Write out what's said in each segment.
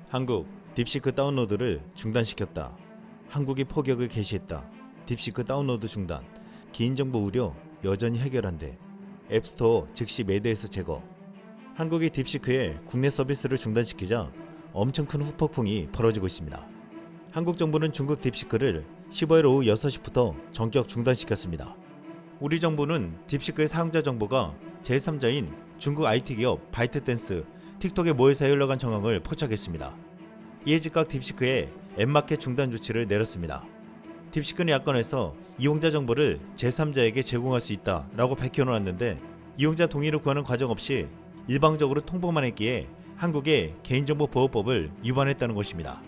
한국 딥시크 다운로드를 중단시켰다. 한국이 포격을 개시했다. 딥시크 다운로드 중단. 개인정보 우려 여전히 해결한대. 앱스토어 즉시 매대에서 제거. 한국이 딥시크의 국내 서비스를 중단시키자 엄청 큰 후폭풍이 벌어지고 있습니다. 한국 정부는 중국 딥시크를 15일 오후 6시부터 전격 중단시켰습니다. 우리 정부는 딥시크의 사용자 정보가 제3자인 중국 IT 기업 바이트댄스, 틱톡의 모회사에 흘러간 정황을 포착했습니다. 이에 즉각 딥시크에 앱마켓 중단 조치를 내렸습니다. 딥시크는 야권에서 이용자 정보를 제3자에게 제공할 수 있다라고 밝혀놓았는데 이용자 동의를 구하는 과정 없이 일방적으로 통보만 했기에 한국의 개인정보보호법을 위반했다는 것입니다.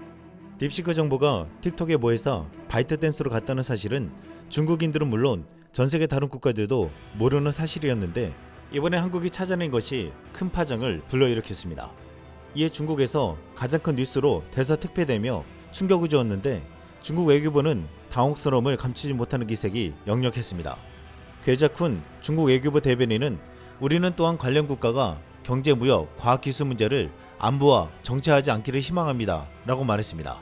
딥시크 정보가 틱톡의 모회사 바이트댄스로 갔다는 사실은 중국인들은 물론 전세계 다른 국가들도 모르는 사실이었는데 이번에 한국이 찾아낸 것이 큰 파장을 불러일으켰습니다. 이에 중국에서 가장 큰 뉴스로 대서특패되며 충격을 주었는데 중국 외교부는 당혹스러움을 감추지 못하는 기색이 역력했습니다. 괴자쿤 중국 외교부 대변인은 우리는 또한 관련 국가가 경제, 무역, 과학기술 문제를 안보와 정체하지 않기를 희망합니다 라고 말했습니다.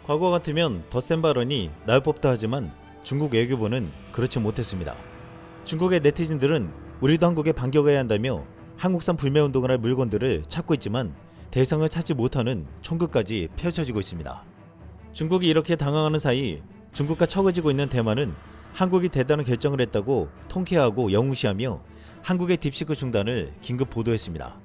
과거 같으면 더 센 발언이 나올 법도 하지만 중국 외교부는 그렇지 못했습니다. 중국의 네티즌들은 우리도 한국에 반격해야 한다며 한국산 불매운동을 할 물건들을 찾고 있지만 대상을 찾지 못하는 총극까지 펼쳐지고 있습니다. 중국이 이렇게 당황하는 사이 중국과 처그지고 있는 대만은 한국이 대단한 결정을 했다고 통쾌하고 영웅시하며 한국의 딥시크 중단을 긴급 보도했습니다.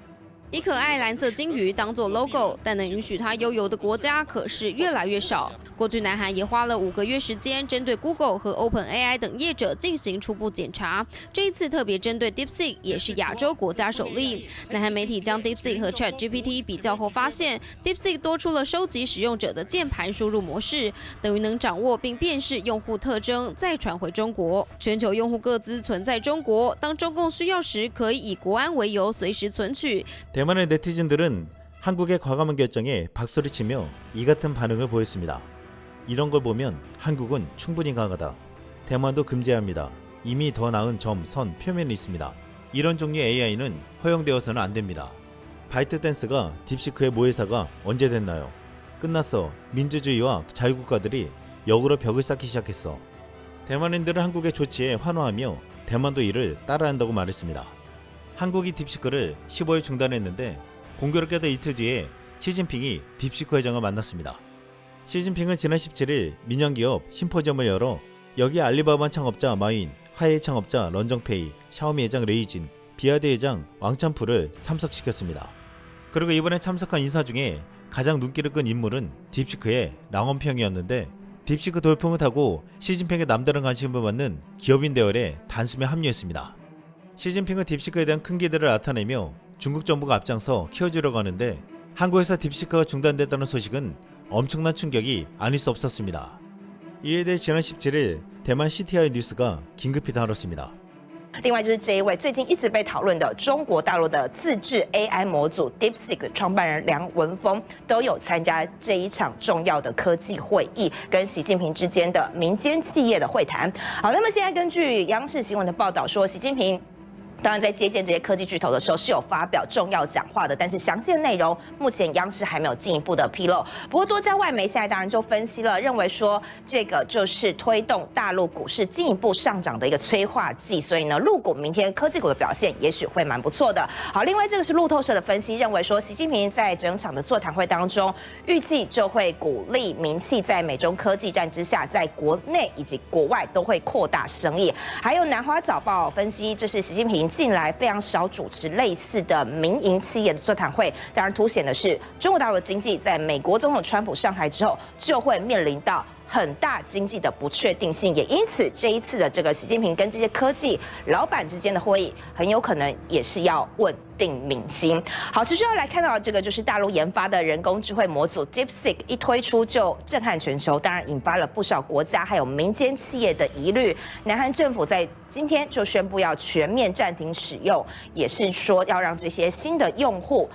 以可爱蓝色鲸鱼当作 logo， 但能允许它悠游的国家可是越来越少。过去南韩也花了5个月时间，针对 Google 和 OpenAI 等业者进行初步检查。这一次特别针对 DeepSeek， 也是亚洲国家首例。南韩媒体将 DeepSeek 和 ChatGPT 比较后发现 ，DeepSeek 多出了收集使用者的键盘输入模式，等于能掌握并辨识用户特征，再传回中国。全球用户个资存在中国，当中共需要时，可以以国安为由随时存取。 대만의 네티즌들은 한국의 과감한 결정에 박수를 치며 이 같은 반응을 보였습니다. 이런 걸 보면 한국은 충분히 강하다. 대만도 금지해야 합니다. 이미 더 나은 점, 선, 표면이 있습니다. 이런 종류의 AI는 허용되어서는 안 됩니다. 바이트댄스가 딥시크의 모회사가 언제 됐나요? 끝났어. 민주주의와 자유국가들이 역으로 벽을 쌓기 시작했어. 대만인들은 한국의 조치에 환호하며 대만도 이를 따라한다고 말했습니다. 한국이 딥시크를 15일 중단했는데 공교롭게도 이틀 뒤에 시진핑이 딥시크 회장을 만났습니다. 시진핑은 지난 17일 민영기업 심포지엄을 열어 여기 알리바바 창업자 마윈, 화웨이 창업자 런정페이, 샤오미 회장 레이진, 비아드 회장 왕찬푸를 참석시켰습니다. 그리고 이번에 참석한 인사 중에 가장 눈길을 끈 인물은 딥시크의 랑원평이었는데 딥시크 돌풍을 타고 시진핑의 남다른 관심을 받는 기업인 대열에 단숨에 합류했습니다. 시진핑은 딥시크에 대한 큰 기대를 나타내며 중국 정부가 앞장서 키워주려고 하는데 한국에서 딥시크가 중단됐다는 소식은 엄청난 충격이 아닐 수 없었습니다. 이에 대해 지난 17일 대만 CTI 뉴스가 긴급히 다뤘습니다. 另外就是这一位最近一直被讨论的中国大陆的自制 AI 模组 DeepSeek 创办人梁文峰都有参加这一场重要的科技会议，跟习近平之间的民间企业的会谈。好，那么现在根据央视新闻的报道说，习近平 当然，在接见这些科技巨头的时候是有发表重要讲话的，但是详细的内容目前央视还没有进一步的披露。不过，多家外媒现在当然就分析了，认为说这个就是推动大陆股市进一步上涨的一个催化剂，所以呢，陆股明天科技股的表现也许会蛮不错的。好，另外这个是路透社的分析，认为说习近平在整场的座谈会当中，预计就会鼓励民企在美中科技战之下，在国内以及国外都会扩大生意。还有南华早报分析，这是习近平 近来非常少主持类似的民营企业的座谈会，当然凸显的是中国大陆的经济在美国总统川普上台之后就会面临到 很大经济的不确定性，也因此这一次的这个习近平跟这些科技老板之间的会议，很有可能也是要稳定民心。好，持续要来看到的这个就是大陆研发的人工智慧模组 DeepSeek 一推出就震撼全球，当然引发了不少国家还有民间企业的疑虑。南韩政府在今天就宣布要全面暂停使用，也是说要让这些新的用户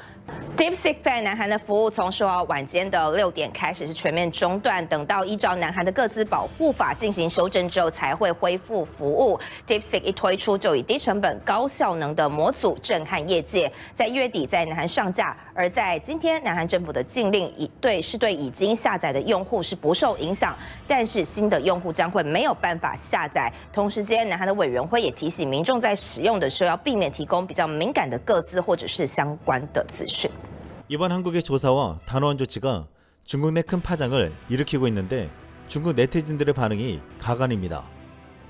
DeepSeek 在南韩的服务从10号晚间的6点开始是全面中断，等到依照南韩的个资保护法进行修正之后才会恢复服务。DeepSeek 一推出就以低成本、高效能的模组震撼业界，在1月底在南韩上架。而在今天，南韩政府的禁令对已经下载的用户是不受影响，但是新的用户将会没有办法下载。同时间，南韩的委員會也提醒民众在使用的时候要避免提供比较敏感的个资或者是相关的资讯。 이번 한국의 조사와 단호한 조치가 중국 내 큰 파장을 일으키고 있는데 중국 네티즌들의 반응이 가관입니다.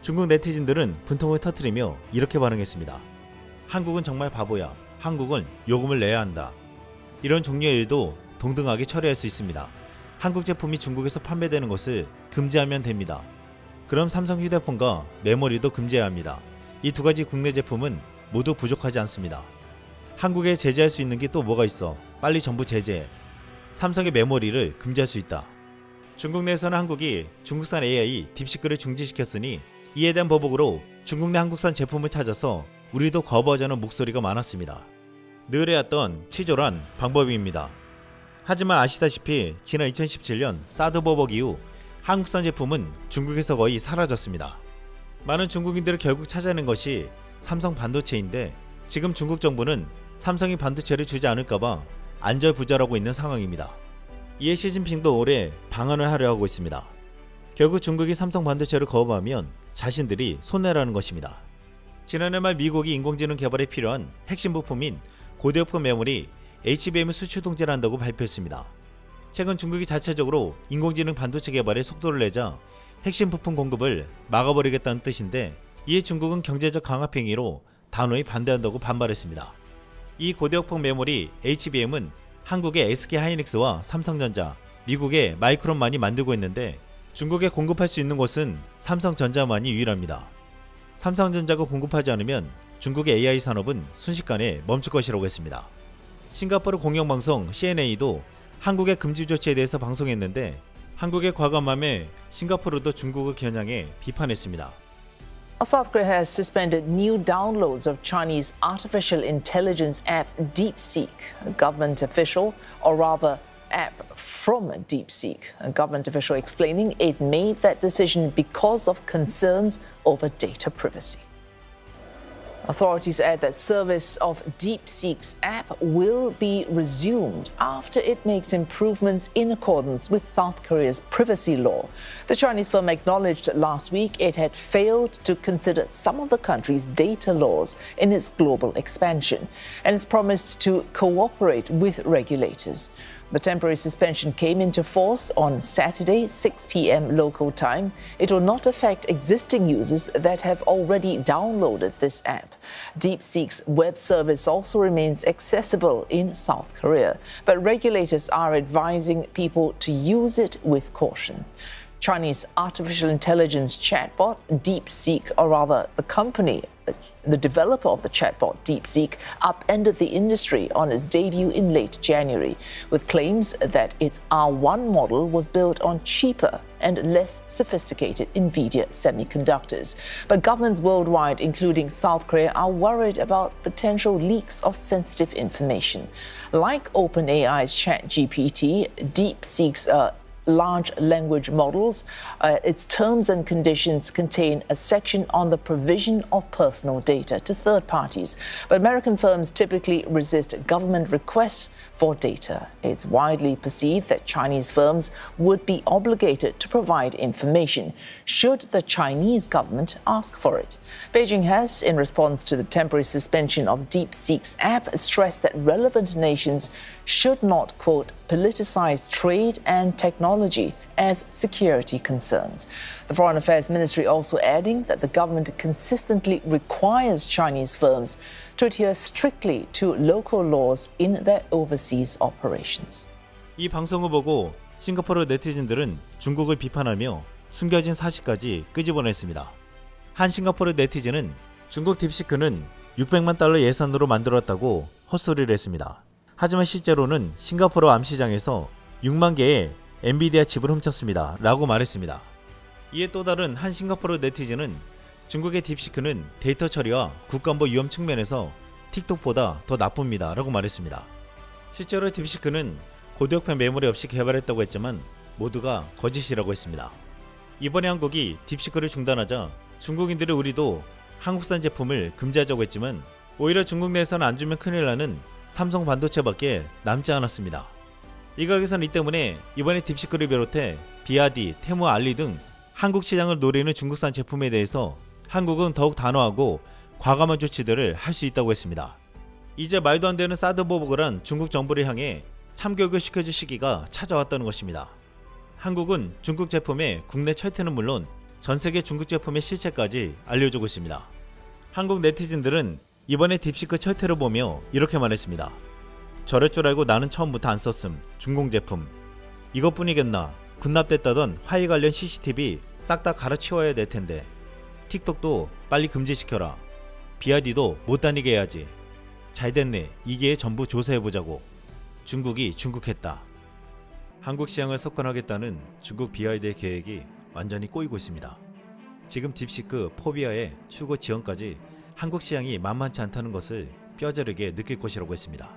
중국 네티즌들은 분통을 터뜨리며 이렇게 반응했습니다. 한국은 정말 바보야. 한국은 요금을 내야 한다. 이런 종류의 일도 동등하게 처리할 수 있습니다. 한국 제품이 중국에서 판매되는 것을 금지하면 됩니다. 그럼 삼성 휴대폰과 메모리도 금지해야 합니다. 이 두 가지 국내 제품은 모두 부족하지 않습니다. 한국에 제재할 수 있는 게 또 뭐가 있어? 빨리 전부 제재해. 삼성의 메모리를 금지할 수 있다. 중국 내에서는 한국이 중국산 AI 딥시크를 중지시켰으니 이에 대한 보복으로 중국 내 한국산 제품을 찾아서 우리도 거부하자는 목소리가 많았습니다. 늘 해왔던 치졸한 방법입니다. 하지만 아시다시피 지난 2017년 사드 보복 이후 한국산 제품은 중국에서 거의 사라졌습니다. 많은 중국인들을 결국 찾아낸 것이 삼성 반도체인데 지금 중국 정부는 삼성이 반도체를 주지 않을까봐 안절부절하고 있는 상황입니다. 이에 시진핑도 올해 방언을 하려 하고 있습니다. 결국 중국이 삼성 반도체를 거부하면 자신들이 손해라는 것입니다. 지난해 말 미국이 인공지능 개발에 필요한 핵심 부품인 고대역폭 메모리 HBM을 수출 통제를 한다고 발표했습니다. 최근 중국이 자체적으로 인공지능 반도체 개발에 속도를 내자 핵심 부품 공급을 막아버리겠다는 뜻인데 이에 중국은 경제적 강압 행위로 단호히 반대한다고 반발했습니다. 이 고대역폭 메모리 HBM은 한국의 SK하이닉스와 삼성전자, 미국의 마이크론만이 만들고 있는데 중국에 공급할 수 있는 곳은 삼성전자만이 유일합니다. 삼성전자가 공급하지 않으면 중국의 AI 산업은 순식간에 멈출 것이라고 했습니다. 싱가포르 공영방송 CNA도 한국의 금지 조치에 대해서 방송했는데 한국의 과감함에 싱가포르도 중국을 겨냥해 비판했습니다. South Korea has suspended new downloads of Chinese artificial intelligence app DeepSeek. A government official, or rather app from DeepSeek, a government official explaining it made that decision because of concerns over data privacy. Authorities add that service of DeepSeek's app will be resumed after it makes improvements in accordance with South Korea's privacy law. The Chinese firm acknowledged last week it had failed to consider some of the country's data laws in its global expansion, and it's promised to cooperate with regulators. The temporary suspension came into force on Saturday, 6 p.m. local time. It will not affect existing users that have already downloaded this app. DeepSeek's web service also remains accessible in South Korea, but regulators are advising people to use it with caution. Chinese artificial intelligence chatbot DeepSeek, or rather the company, the developer of the chatbot DeepSeek, upended the industry on its debut in late January, with claims that its R1 model was built on cheaper and less sophisticated NVIDIA semiconductors. But governments worldwide, including South Korea, are worried about potential leaks of sensitive information. Like OpenAI's ChatGPT, DeepSeek's large language models, its terms and conditions contain a section on the provision of personal data to third parties. But American firms typically resist government requests for data. It's widely perceived that Chinese firms would be obligated to provide information should the Chinese government ask for it. Beijing has, in response to the temporary suspension of DeepSeek's app, stressed that relevant nations should not, quote, politicize trade and technology as security concerns. The Foreign Affairs Ministry also adding that the government consistently requires Chinese firms to adhere strictly to local laws in their overseas operations. 이 방송을 보고 싱가포르 네티즌들은 중국을 비판하며 숨겨진 사실까지 끄집어냈습니다. 한 싱가포르 네티즌은 중국 딥시크는 600만 달러 예산으로 만들었다고 헛소리를 했습니다. 하지만 실제로는 싱가포르 암시장에서 6만 개의 엔비디아 칩을 훔쳤습니다 라고 말했습니다. 이에 또 다른 한 싱가포르 네티즌은 중국의 딥시크는 데이터 처리와 국가안보 위험 측면에서 틱톡보다 더 나쁩니다 라고 말했습니다. 실제로 딥시크는 고도역편 메모리 없이 개발했다고 했지만 모두가 거짓이라고 했습니다. 이번에 한국이 딥시크를 중단하자 중국인들의 우리도 한국산 제품을 금지하자고 했지만 오히려 중국 내에서는 안 주면 큰일 나는 삼성 반도체밖에 남지 않았습니다. 이 가게에서는 이 때문에 이번에 딥시크를 비롯해 비아디, 테무, 알리 등 한국 시장을 노리는 중국산 제품에 대해서 한국은 더욱 단호하고 과감한 조치들을 할 수 있다고 했습니다. 이제 말도 안 되는 사드 보복을 한 중국 정부를 향해 참교육을 시켜줄 시기가 찾아왔다는 것입니다. 한국은 중국 제품의 국내 철퇴는 물론 전 세계 중국 제품의 실체까지 알려주고 있습니다. 한국 네티즌들은 이번에 딥시크 철퇴를 보며 이렇게 말했습니다. 저럴 줄 알고 나는 처음부터 안 썼음. 중공 제품. 이것뿐이겠나. 군납됐다던 화해 관련 CCTV 싹 다 갈아치워야 될 텐데. 틱톡도 빨리 금지시켜라. 비아디도 못 다니게 해야지. 잘됐네. 이게 전부 조사해보자고. 중국이 중국했다. 한국 시장을 석권하겠다는 중국 비아디의 계획이 완전히 꼬이고 있습니다. 지금 딥시크, 포비아의 출고 지원까지 한국 시장이 만만치 않다는 것을 뼈저리게 느낄 것이라고 했습니다.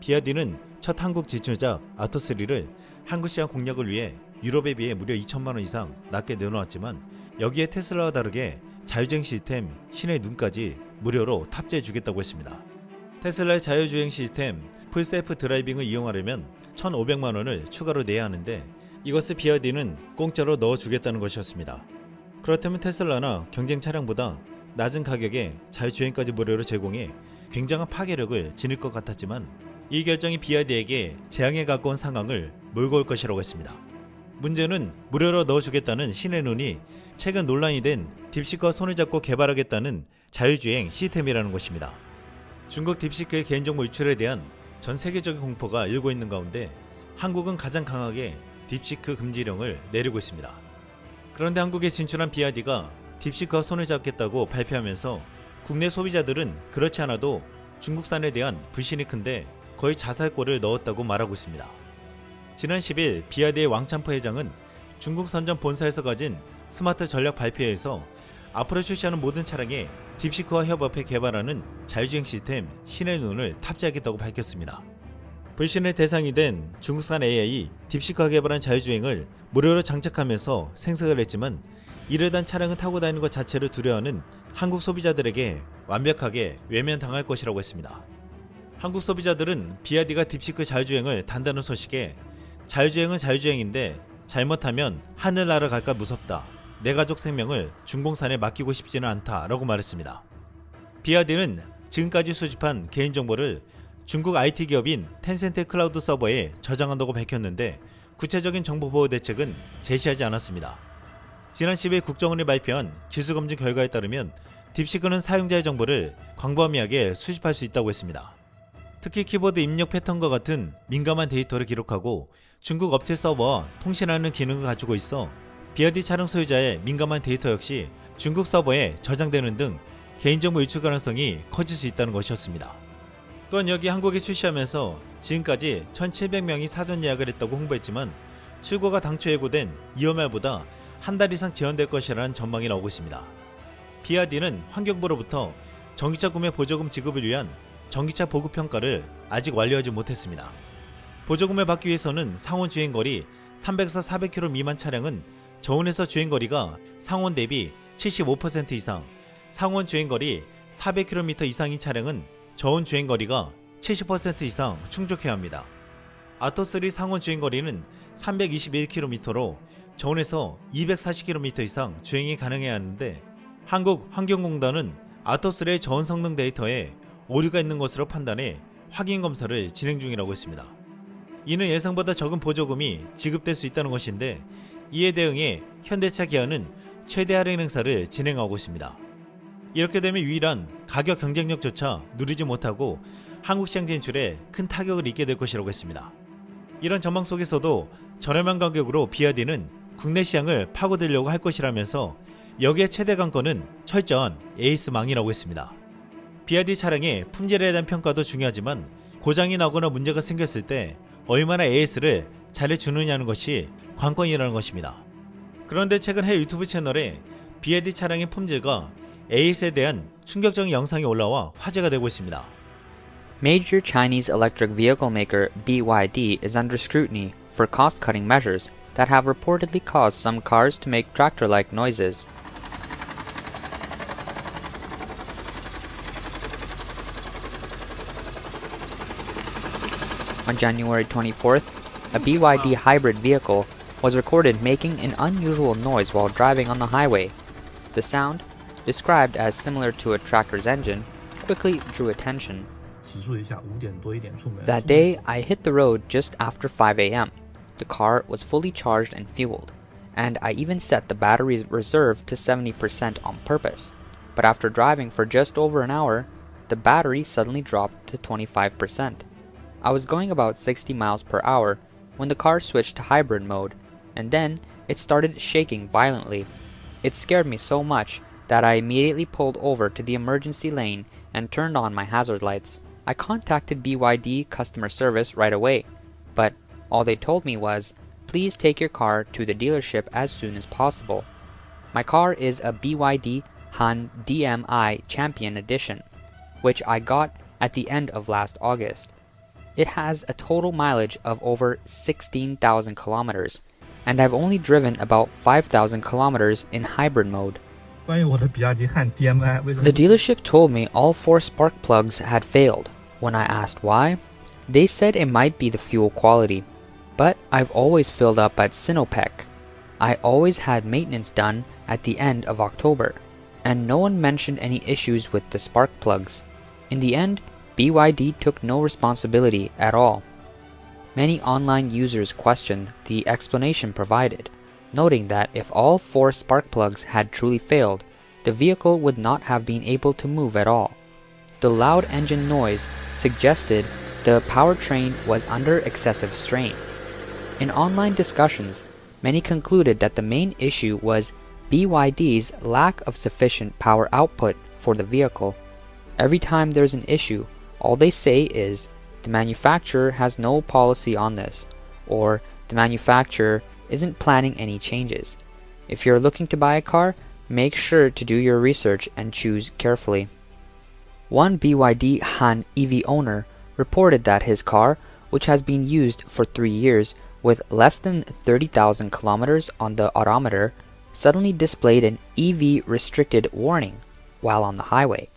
비아디는 첫 한국 진출작 아토3를 한국 시장 공략을 위해 유럽에 비해 무려 2천만원 이상 낮게 내놓았지만 여기에 테슬라와 다르게 자율주행 시스템 신의 눈까지 무료로 탑재해 주겠다고 했습니다. 테슬라의 자율주행 시스템 풀셀프 드라이빙을 이용하려면 1,500만원을 추가로 내야 하는데 이것을 비아디는 공짜로 넣어주겠다는 것이었습니다. 그렇다면 테슬라나 경쟁 차량보다 낮은 가격에 자율주행까지 무료로 제공해 굉장한 파괴력을 지닐 것 같았지만 이 결정이 비아디에게 재앙에 가까운 상황을 몰고 올 것이라고 했습니다. 문제는 무료로 넣어주겠다는 신의 눈이 최근 논란이 된 딥시크와 손을 잡고 개발하겠다는 자율주행 시스템이라는 것입니다. 중국 딥시크의 개인정보 유출에 대한 전 세계적인 공포가 일고 있는 가운데 한국은 가장 강하게 딥시크 금지령을 내리고 있습니다. 그런데 한국에 진출한 비아디가 딥시크와 손을 잡겠다고 발표하면서 국내 소비자들은 그렇지 않아도 중국산에 대한 불신이 큰데 거의 자살골을 넣었다고 말하고 있습니다. 지난 10일 비아디의 왕찬프 회장은 중국 선전 본사에서 가진 스마트 전략 발표회에서 앞으로 출시하는 모든 차량에 딥시크와 협업해 개발하는 자율주행 시스템 신의 눈을 탑재하겠다고 밝혔습니다. 불신의 대상이 된 중국산 AI 딥시크가 개발한 자율주행을 무료로 장착하면서 생색을 냈지만 이를 단 차량을 타고 다니는 것 자체를 두려워하는 한국 소비자들에게 완벽하게 외면당할 것이라고 했습니다. 한국 소비자들은 비아디가 딥시크 자율주행을 단다는 소식에 자율주행은 자율주행인데 잘못하면 하늘 날아갈까 무섭다. 내 가족 생명을 중공산에 맡기고 싶지는 않다 라고 말했습니다. 비아디는 지금까지 수집한 개인정보를 중국 IT 기업인 텐센트 클라우드 서버에 저장한다고 밝혔는데 구체적인 정보보호 대책은 제시하지 않았습니다. 지난 10일 국정원이 발표한 기술검증 결과에 따르면 딥시크는 사용자의 정보를 광범위하게 수집할 수 있다고 했습니다. 특히 키보드 입력 패턴과 같은 민감한 데이터를 기록하고 중국 업체 서버와 통신하는 기능을 가지고 있어 비아디 차량 소유자의 민감한 데이터 역시 중국 서버에 저장되는 등 개인정보 유출 가능성이 커질 수 있다는 것이었습니다. 또한 여기 한국에 출시하면서 지금까지 1,700명이 사전 예약을 했다고 홍보했지만 출고가 당초 예고된 2월 말보다 한 달 이상 지연될 것이라는 전망이 나오고 있습니다. 비아디는 환경부로부터 전기차 구매 보조금 지급을 위한 전기차 보급 평가를 아직 완료하지 못했습니다. 보조금을 받기 위해서는 상온 주행거리 300에서 400km 미만 차량은 저온에서 주행거리가 상온 대비 75% 이상, 상온 주행거리 400km 이상인 차량은 저온 주행거리가 70% 이상 충족해야 합니다. 아토3 상온 주행거리는 321km로 저온에서 240km 이상 주행이 가능해야 하는데 한국환경공단은 아토3의 저온 성능 데이터에 오류가 있는 것으로 판단해 확인 검사를 진행 중이라고 했습니다. 이는 예상보다 적은 보조금이 지급될 수 있다는 것인데 이에 대응해 현대차 기아는 최대 할인 행사를 진행하고 있습니다. 이렇게 되면 유일한 가격 경쟁력조차 누리지 못하고 한국 시장 진출에 큰 타격을 입게 될 것이라고 했습니다. 이런 전망 속에서도 저렴한 가격으로 비아디는 국내 시장을 파고들려고 할 것이라면서 여기에 최대 관건은 철저한 AS망이라고 했습니다. 비아디 차량의 품질에 대한 평가도 중요하지만 고장이 나거나 문제가 생겼을 때 얼마나 AS를 잘해주느냐는 것이 관건이라는 것입니다. 그런데 최근 해외 유튜브 채널에 비아디 차량의 품질과 AS에 대한 충격적인 영상이 올라와 화제가 되고 있습니다. Major Chinese electric vehicle maker BYD is under scrutiny for cost-cutting measures that have reportedly caused some cars to make tractor-like noises. On January 24th, a BYD hybrid vehicle was recorded making an unusual noise while driving on the highway. The sound, described as similar to a tractor's engine, quickly drew attention. That day, I hit the road just after 5 a.m. The car was fully charged and fueled, and I even set the battery reserve to 70% on purpose. But after driving for just over an hour, the battery suddenly dropped to 25%. I was going about 60 miles per hour when the car switched to hybrid mode, and then it started shaking violently. It scared me so much that I immediately pulled over to the emergency lane and turned on my hazard lights. I contacted BYD customer service right away, but all they told me was, please take your car to the dealership as soon as possible. My car is a BYD Han DMI Champion Edition, which I got at the end of last August. It has a total mileage of over 16,000 kilometers, and I've only driven about 5,000 kilometers in hybrid mode. The dealership told me all 4 spark plugs had failed. When I asked why, they said it might be the fuel quality, but I've always filled up at Sinopec. I always had maintenance done at the end of October, and no one mentioned any issues with the spark plugs. In the end, BYD took no responsibility at all. Many online users questioned the explanation provided, noting that if all 4 spark plugs had truly failed, the vehicle would not have been able to move at all. The loud engine noise suggested the powertrain was under excessive strain. In online discussions, many concluded that the main issue was BYD's lack of sufficient power output for the vehicle. Every time there's an issue, all they say is, the manufacturer has no policy on this, or the manufacturer isn't planning any changes. If you're looking to buy a car, make sure to do your research and choose carefully. One BYD Han EV owner reported that his car, which has been used for 3 years with less than 30,000 kilometers on the odometer, suddenly displayed an EV restricted warning while on the highway.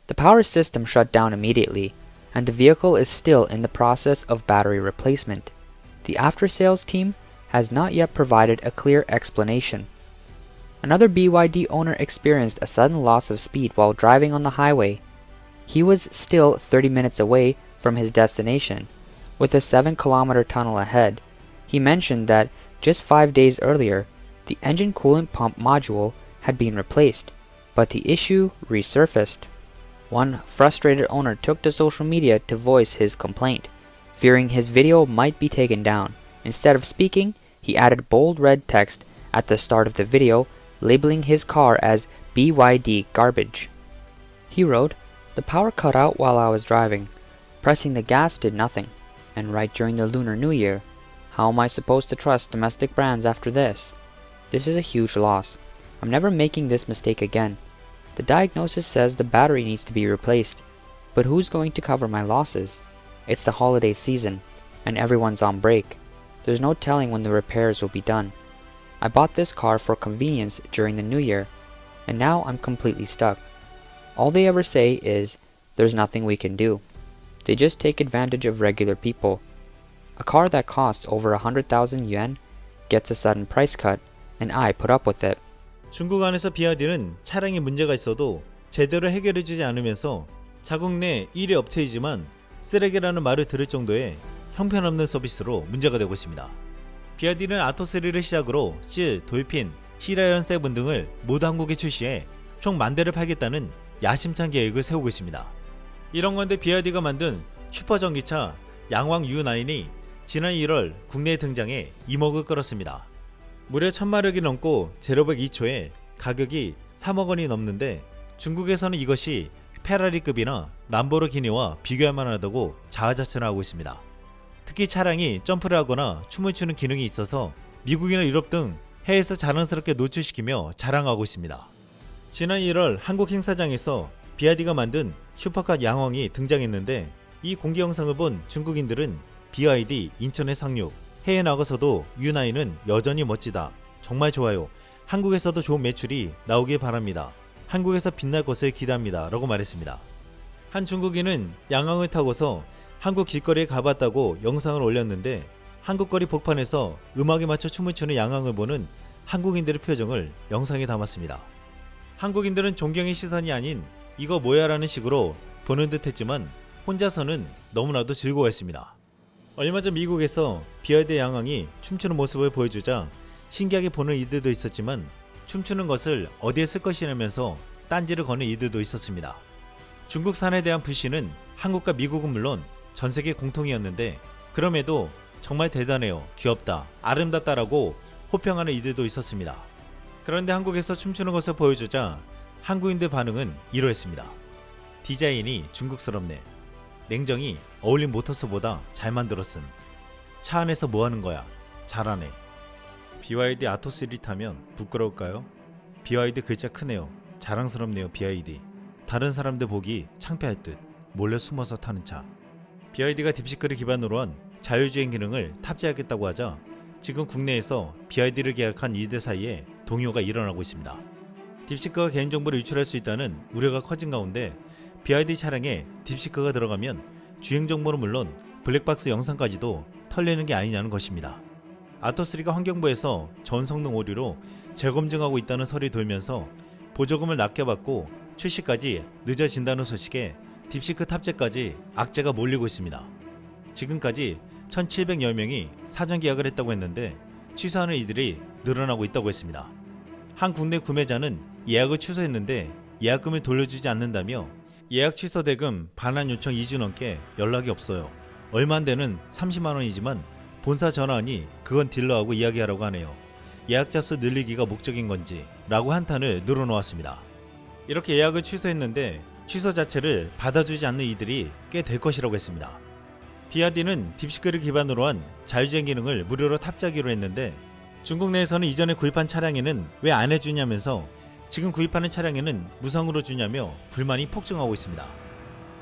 The power system shut down immediately, and the vehicle is still in the process of battery replacement. The after-sales team has not yet provided a clear explanation. Another BYD owner experienced a sudden loss of speed while driving on the highway. He was still 30 minutes away from his destination, with a 7-kilometer tunnel ahead. He mentioned that just 5 days earlier, the engine coolant pump module had been replaced, but the issue resurfaced. One frustrated owner took to social media to voice his complaint, fearing his video might be taken down. Instead of speaking, he added bold red text at the start of the video, labeling his car as BYD garbage. He wrote, "The power cut out while I was driving. Pressing the gas did nothing. And right during the Lunar New Year. How am I supposed to trust domestic brands after this? This is a huge loss. I'm never making this mistake again. The diagnosis says the battery needs to be replaced. But who's going to cover my losses? It's the holiday season, and everyone's on break. There's no telling when the repairs will be done. I bought this car for convenience during the New Year, and now I'm completely stuck. All they ever say is, there's nothing we can do. They just take advantage of regular people. A car that costs over 100,000 yuan gets a sudden price cut, and I put up with it." 중국 안에서 BYD는 차량에 문제가 있어도 제대로 해결해주지 않으면서 자국 내 1위 업체이지만 쓰레기라는 말을 들을 정도의 형편없는 서비스로 문제가 되고 있습니다. BYD는 아토3를 시작으로 실, 돌핀, 히라이언 7 등을 모두 한국에 출시해 총 10,000대를 팔겠다는 야심찬 계획을 세우고 있습니다. 이런 건데 BYD가 만든 슈퍼전기차 양왕 U9이 지난 1월 국내에 등장해 이목을 끌었습니다. 무려 1000마력이 넘고 제로백 2초에 가격이 3억 원이 넘는데 중국에서는 이것이 페라리급이나 람보르기니와 비교할 만하다고 자화자찬하고 있습니다. 특히 차량이 점프를 하거나 춤을 추는 기능이 있어서 미국이나 유럽 등 해외에서 자랑스럽게 노출시키며 자랑하고 있습니다. 지난 1월 한국 행사장에서 BYD가 만든 슈퍼카 양왕이 등장했는데 이 공개 영상을 본 중국인들은 BYD 인천에 상륙, 해외 나가서도 U9은 여전히 멋지다. 정말 좋아요. 한국에서도 좋은 매출이 나오길 바랍니다. 한국에서 빛날 것을 기대합니다. 라고 말했습니다. 한 중국인은 양항을 타고서 한국 길거리에 가봤다고 영상을 올렸는데 한국 거리 복판에서 음악에 맞춰 춤을 추는 양항을 보는 한국인들의 표정을 영상에 담았습니다. 한국인들은 존경의 시선이 아닌 이거 뭐야 라는 식으로 보는 듯 했지만 혼자서는 너무나도 즐거워했습니다. 얼마 전 미국에서 BYD 양항이 춤추는 모습을 보여주자 신기하게 보는 이들도 있었지만 춤추는 것을 어디에 쓸 것이라면서 딴지를 거는 이들도 있었습니다. 중국산에 대한 불신은 한국과 미국은 물론 전 세계 공통이었는데 그럼에도 정말 대단해요, 귀엽다, 아름답다라고 호평하는 이들도 있었습니다. 그런데 한국에서 춤추는 것을 보여주자 한국인들 반응은 이러했습니다. 디자인이 중국스럽네. 냉정히 어울린 모터스보다 잘 만들었음. 차 안에서 뭐하는 거야? 잘하네. BYD 아토3 타면 부끄러울까요? BYD 글자 크네요. 자랑스럽네요. BYD. 다른 사람들 보기 창피할 듯 몰래 숨어서 타는 차. BYD가 딥시크를 기반으로 한 자율주행 기능을 탑재하겠다고 하자 지금 국내에서 BYD를 계약한 이들 사이에 동요가 일어나고 있습니다. 딥시크가 개인정보를 유출할 수 있다는 우려가 커진 가운데 BYD 차량에 딥시크가 들어가면 주행정보는 물론 블랙박스 영상까지도 털리는 게 아니냐는 것입니다. 아토3가 환경부에서 전 성능 오류로 재검증하고 있다는 설이 돌면서 보조금을 낮게 받고 출시까지 늦어진다는 소식에 딥시크 탑재까지 악재가 몰리고 있습니다. 지금까지 1,700여 명이 사전 계약을 했다고 했는데 취소하는 이들이 늘어나고 있다고 했습니다. 한 국내 구매자는 예약을 취소했는데 예약금을 돌려주지 않는다며 예약 취소 대금 반환 요청 2주 넘게 연락이 없어요. 얼마 안 되는 30만원이지만 본사 전화하니 그건 딜러하고 이야기하라고 하네요. 예약자 수 늘리기가 목적인 건지 라고 한탄을 늘어놓았습니다. 이렇게 예약을 취소했는데 취소 자체를 받아주지 않는 이들이 꽤 될 것이라고 했습니다. BYD는 딥시크를 기반으로 한 자율주행 기능을 무료로 탑재하기로 했는데 중국 내에서는 이전에 구입한 차량에는 왜 안 해주냐면서 지금 구입하는 차량에는 무상으로 주냐며 불만이 폭증하고 있습니다.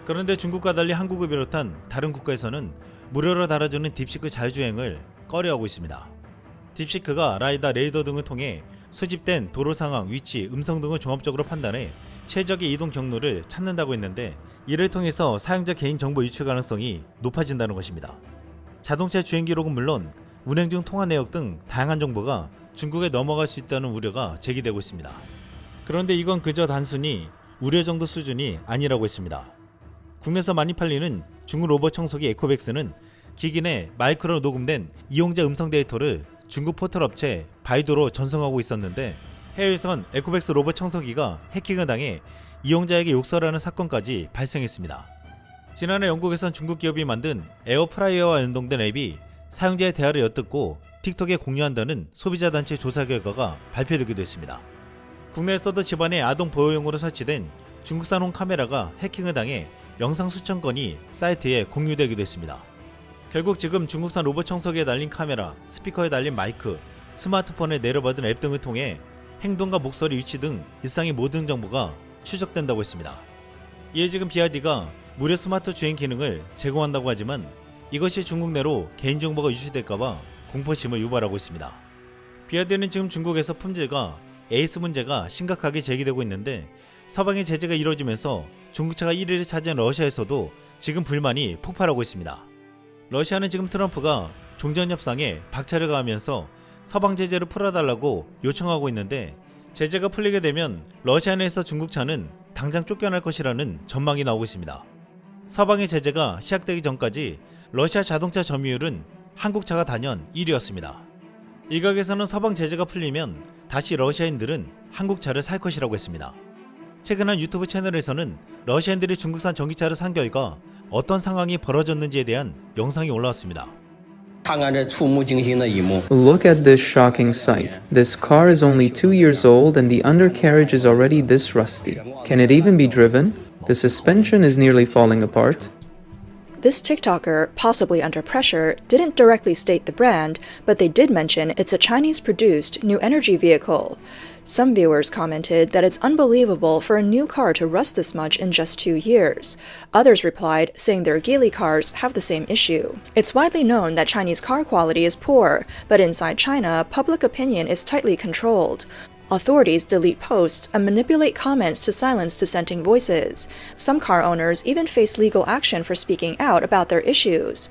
그런데 중국과 달리 한국을 비롯한 다른 국가에서는 무료로 달아주는 딥시크 자율주행을 꺼려하고 있습니다. 딥시크가 라이다, 레이더 등을 통해 수집된 도로 상황, 위치, 음성 등을 종합적으로 판단해 최적의 이동 경로를 찾는다고 했는데 이를 통해서 사용자 개인정보 유출 가능성이 높아진다는 것입니다. 자동차 주행 기록은 물론 운행 중 통화 내역 등 다양한 정보가 중국에 넘어갈 수 있다는 우려가 제기되고 있습니다. 그런데 이건 그저 단순히 우려 정도 수준이 아니라고 했습니다. 국내에서 많이 팔리는 중국 로봇 청소기 에코백스는 기기 내 마이크로 녹음된 이용자 음성 데이터를 중국 포털 업체 바이두로 전송하고 있었는데 해외에선 에코백스 로봇 청소기가 해킹을 당해 이용자에게 욕설하는 사건까지 발생했습니다. 지난해 영국에선 중국 기업이 만든 에어프라이어와 연동된 앱이 사용자의 대화를 엿듣고 틱톡에 공유한다는 소비자 단체 조사 결과가 발표되기도 했습니다. 국내에서도 집안에 아동 보호용으로 설치된 중국산홈 카메라가 해킹을 당해 영상 수천 건이 사이트에 공유되기도 했습니다. 결국 지금 중국산 로봇 청소기에 달린 카메라, 스피커에 달린 마이크, 스마트폰에 내려받은 앱 등을 통해 행동과 목소리, 위치 등 일상의 모든 정보가 추적된다고 했습니다. 이에 지금 BYD가 무료 스마트 주행 기능을 제공한다고 하지만 이것이 중국 내로 개인정보가 유출될까봐 공포심을 유발하고 있습니다. BYD는 지금 중국에서 품질과 AS 문제가 심각하게 제기되고 있는데 서방의 제재가 이뤄지면서 중국차가 1위를 차지한 러시아에서도 지금 불만이 폭발하고 있습니다. 러시아는 지금 트럼프가 종전협상에 박차를 가하면서 서방 제재를 풀어달라고 요청하고 있는데 제재가 풀리게 되면 러시아 내에서 중국차는 당장 쫓겨날 것이라는 전망이 나오고 있습니다. 서방의 제재가 시작되기 전까지 러시아 자동차 점유율은 한국차가 단연 1위였습니다. 일각에서는 서방 제재가 풀리면 다시 러시아인들은 한국차를 살 것이라고 했습니다. 최근 한 유튜브 채널에서는 러시아인들이 중국산 전기차를 산 결과 어떤 상황이 벌어졌는지에 대한 영상이 올라왔습니다. Look at this shocking sight. This car is only 2 years old and the undercarriage is already this rusty. Can it even be driven? The suspension is nearly falling apart. This TikToker, possibly under pressure, didn't directly state the brand, but they did mention it's a Chinese-produced new energy vehicle. Some viewers commented that it's unbelievable for a new car to rust this much in just 2 years. Others replied, saying their Geely cars have the same issue. It's widely known that Chinese car quality is poor, but inside China, public opinion is tightly controlled. Authorities delete posts and manipulate comments to silence dissenting voices. Some car owners even face legal action for speaking out about their issues.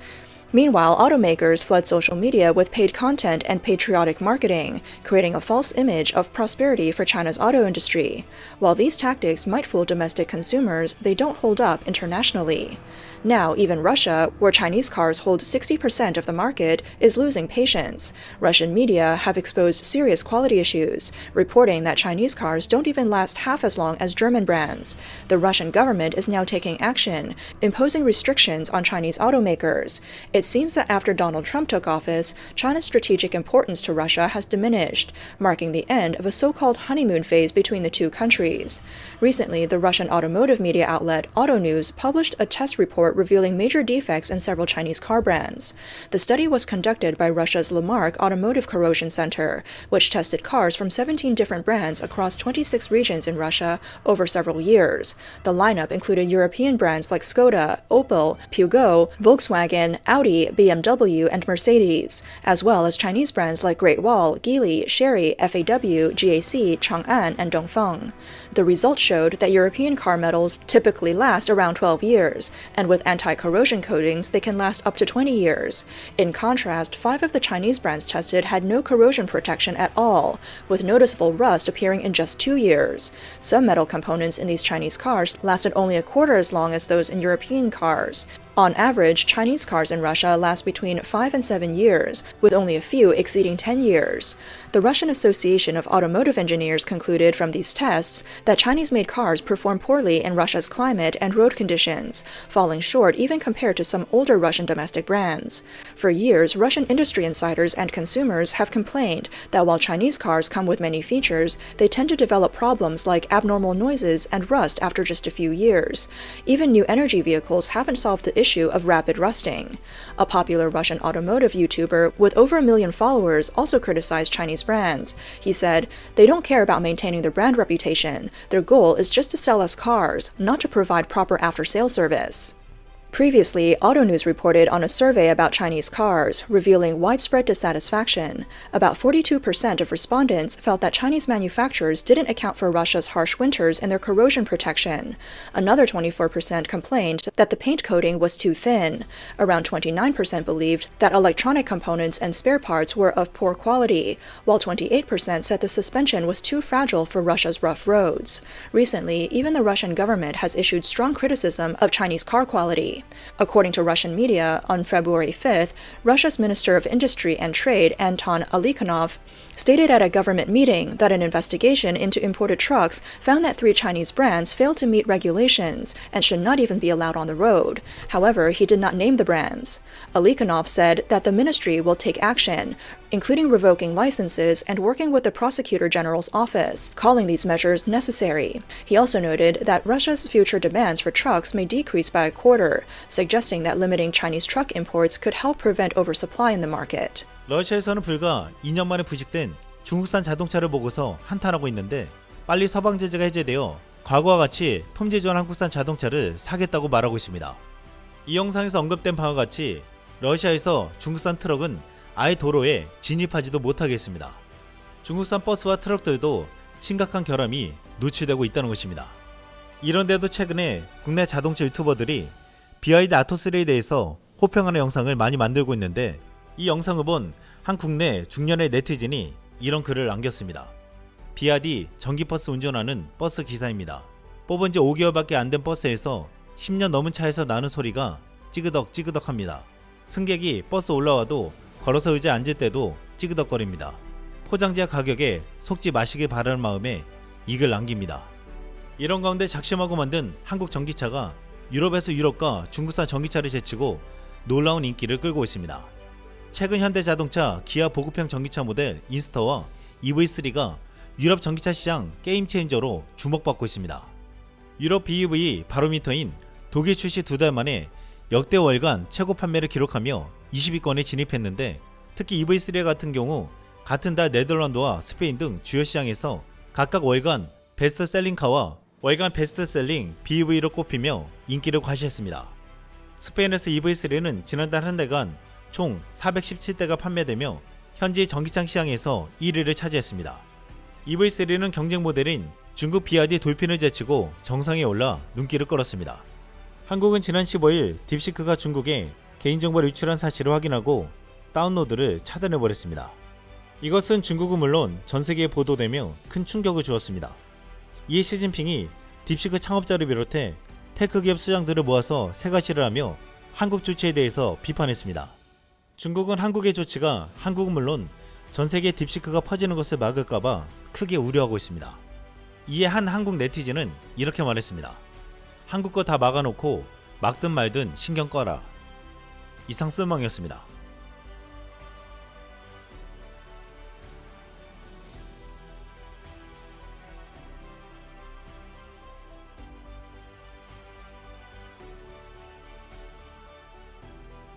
Meanwhile, automakers flood social media with paid content and patriotic marketing, creating a false image of prosperity for China's auto industry. While these tactics might fool domestic consumers, they don't hold up internationally. Now, even Russia, where Chinese cars hold 60% of the market, is losing patience. Russian media have exposed serious quality issues, reporting that Chinese cars don't even last half as long as German brands. The Russian government is now taking action, imposing restrictions on Chinese automakers. It seems that after Donald Trump took office, China's strategic importance to Russia has diminished, marking the end of a so-called honeymoon phase between the two countries. Recently, the Russian automotive media outlet Autonews published a test report revealing major defects in several Chinese car brands. The study was conducted by Russia's Lamarck Automotive Corrosion Center, which tested cars from 17 different brands across 26 regions in Russia over several years. The lineup included European brands like Skoda, Opel, Peugeot, Volkswagen, Audi, BMW, and Mercedes, as well as Chinese brands like Great Wall, Geely, Chery, FAW, GAC, Chang'an, and Dongfeng. The results showed that European car metals typically last around 12 years, and with anti-corrosion coatings, they can last up to 20 years. In contrast, 5 of the Chinese brands tested had no corrosion protection at all, with noticeable rust appearing in just 2 years. Some metal components in these Chinese cars lasted only a quarter as long as those in European cars. On average, Chinese cars in Russia last between 5 and 7 years, with only a few exceeding 10 years. The Russian Association of Automotive Engineers concluded from these tests that Chinese-made cars perform poorly in Russia's climate and road conditions, falling short even compared to some older Russian domestic brands. For years, Russian industry insiders and consumers have complained that while Chinese cars come with many features, they tend to develop problems like abnormal noises and rust after just a few years. Even new energy vehicles haven't solved the issue of rapid rusting. A popular Russian automotive YouTuber with over 1 million followers also criticized Chinese brands. He said, "They don't care about maintaining their brand reputation. Their goal is just to sell us cars, not to provide proper after-sale service." Previously, Autonews reported on a survey about Chinese cars, revealing widespread dissatisfaction. About 42% of respondents felt that Chinese manufacturers didn't account for Russia's harsh winters and their corrosion protection. Another 24% complained that the paint coating was too thin. Around 29% believed that electronic components and spare parts were of poor quality, while 28% said the suspension was too fragile for Russia's rough roads. Recently, even the Russian government has issued strong criticism of Chinese car quality. According to Russian media, on February 5th, Russia's Minister of Industry and Trade, Anton Alikhanov, stated at a government meeting that an investigation into imported trucks found that 3 Chinese brands failed to meet regulations and should not even be allowed on the road. However, he did not name the brands. Alikhanov said that the ministry will take action, including revoking licenses and working with the Prosecutor General's office, calling these measures necessary. He also noted that Russia's future demands for trucks may decrease by a quarter, suggesting that limiting Chinese truck imports could help prevent oversupply in the market. 러시아에서는 불과 2년 만에 부식된 중국산 자동차를 보고서 한탄하고 있는데 빨리 서방 제재가 해제되어 과거와 같이 품질 좋은 한국산 자동차를 사겠다고 말하고 있습니다. 이 영상에서 언급된 바와 같이 러시아에서 중국산 트럭은 아예 도로에 진입하지도 못하겠습니다. 중국산 버스와 트럭들도 심각한 결함이 노출되고 있다는 것입니다. 이런데도 최근에 국내 자동차 유튜버들이 BYD 아토3에 대해서 호평하는 영상을 많이 만들고 있는데 이 영상을 본 한 국내 중년의 네티즌이 이런 글을 남겼습니다. BYD 전기버스 운전하는 버스 기사입니다. 뽑은 지 5개월밖에 안 된 버스에서 10년 넘은 차에서 나는 소리가 찌그덕찌그덕 합니다. 승객이 버스 올라와도 걸어서 의자에 앉을 때도 찌그덕거립니다. 포장지와 가격에 속지 마시길 바라는 마음에 이 글 남깁니다. 이런 가운데 작심하고 만든 한국 전기차가 유럽에서 유럽과 중국산 전기차를 제치고 놀라운 인기를 끌고 있습니다. 최근 현대자동차 기아 보급형 전기차 모델 인스터와 EV3가 유럽 전기차 시장 게임 체인저로 주목받고 있습니다. 유럽 BEV 바로미터인 독일 출시 2달 만에 역대 월간 최고 판매를 기록하며 20위권에 진입했는데 특히 EV3 같은 경우 같은 달 네덜란드와 스페인 등 주요 시장에서 각각 월간 베스트셀링카와 월간 베스트셀링 BEV로 꼽히며 인기를 과시했습니다. 스페인에서 EV3는 지난달 한 달간 총 417대가 판매되며 현재 전기차 시장에서 1위를 차지했습니다. EV3는 경쟁 모델인 중국 BYD 돌핀을 제치고 정상에 올라 눈길을 끌었습니다. 한국은 지난 15일 딥시크가 중국에 개인정보를 유출한 사실을 확인하고 다운로드를 차단해버렸습니다. 이것은 중국은 물론 전세계에 보도되며 큰 충격을 주었습니다. 이에 시진핑이 딥시크 창업자를 비롯해 테크 기업 수장들을 모아서 새가시를 하며 한국 조치에 대해서 비판했습니다. 중국은 한국의 조치가 한국은 물론 전세계 딥시크가 퍼지는 것을 막을까봐 크게 우려하고 있습니다. 이에 한 한국 네티즌은 이렇게 말했습니다. 한국 거 다 막아놓고 막든 말든 신경 꺼라. 이상 쓸망이었습니다.